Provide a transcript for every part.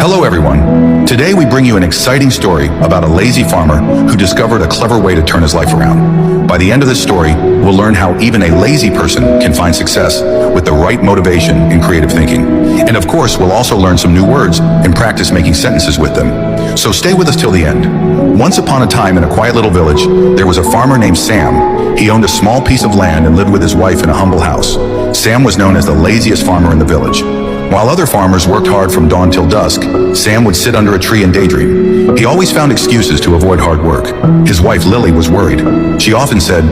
Hello everyone. Today we bring you an exciting story about a lazy farmer who discovered a clever way to turn his life around. By the end of this story, we'll learn how even a lazy person can find success with the right motivation and creative thinking. And of course, we'll also learn some new words and practice making sentences with them. So stay with us till the end. Once upon a time in a quiet little village, there was a farmer named Sam. He owned a small piece of land and lived with his wife in a humble house. Sam was known as the laziest farmer in the village. While other farmers worked hard from dawn till dusk, Sam would sit under a tree and daydream. He always found excuses to avoid hard work. His wife Lily was worried. She often said,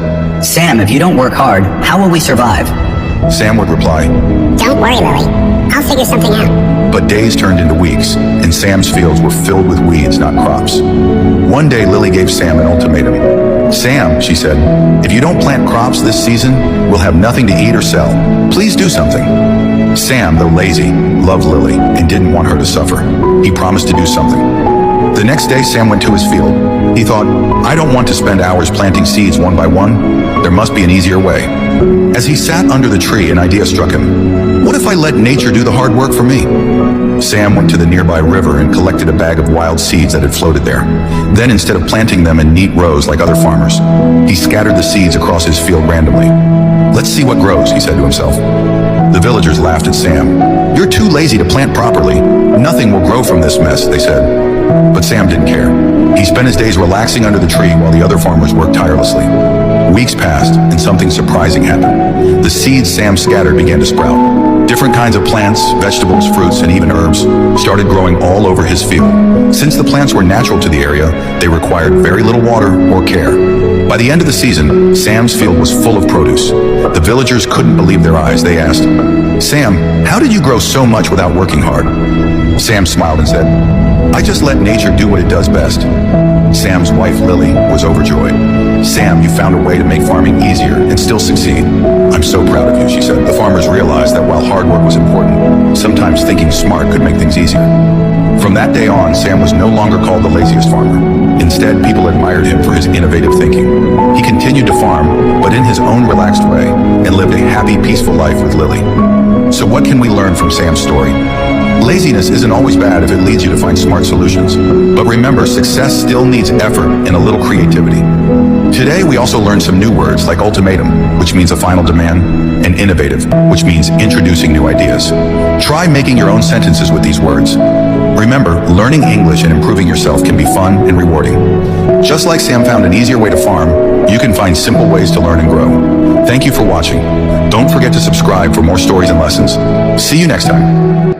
"Sam, if you don't work hard, how will we survive?" Sam would reply, "Don't worry, Lily. I'll figure something out." but days turned into weeks, and Sam's fields were filled with weeds, not crops. One day, Lily gave Sam an ultimatum. "Sam," she said, "if you don't plant crops this season, we'll have nothing to eat or sell. Please do something." Sam, though lazy, loved Lily and didn't want her to suffer. He promised to do something. The next day, Sam went to his field. He thought, "I don't want to spend hours planting seeds one by one. There must be an easier way." As he sat under the tree, an idea struck him. What if I let nature do the hard work for me? Sam went to the nearby river and collected a bag of wild seeds that had floated there. Then, instead of planting them in neat rows like other farmers, he scattered the seeds across his field randomly. "Let's see what grows," he said to himself. The villagers laughed at Sam. "You're too lazy to plant properly. Nothing will grow from this mess," they said. But Sam didn't care. He spent his days relaxing under the tree while the other farmers worked tirelessly. Weeks passed, and something surprising happened. The seeds Sam scattered began to sprout. Different kinds of plants, vegetables, fruits, and even herbs started growing all over his field. Since the plants were natural to the area, they required very little water or care. By the end of the season, Sam's field was full of produce. The villagers couldn't believe their eyes. They asked, "Sam, how did you grow so much without working hard?" Sam smiled and said, "I just let nature do what it does best." Sam's wife, Lily, was overjoyed. "Sam, you found a way to make farming easier and still succeed. I'm so proud of you," she said. The farmers realized that while hard work was important, sometimes thinking smart could make things easier. From that day on, Sam was no longer called the laziest farmer. Instead, people admired him for his innovative thinking. He continued to farm, but in his own relaxed way, and lived a happy, peaceful life with Lily. So what can we learn from Sam's story? Laziness isn't always bad if it leads you to find smart solutions. But remember, success still needs effort and a little creativity. Today, we also learned some new words like ultimatum, which means a final demand, and innovative, which means introducing new ideas. Try making your own sentences with these words. Remember, learning English and improving yourself can be fun and rewarding. Just like Sam found an easier way to farm, you can find simple ways to learn and grow. Thank you for watching. Don't forget to subscribe for more stories and lessons. See you next time.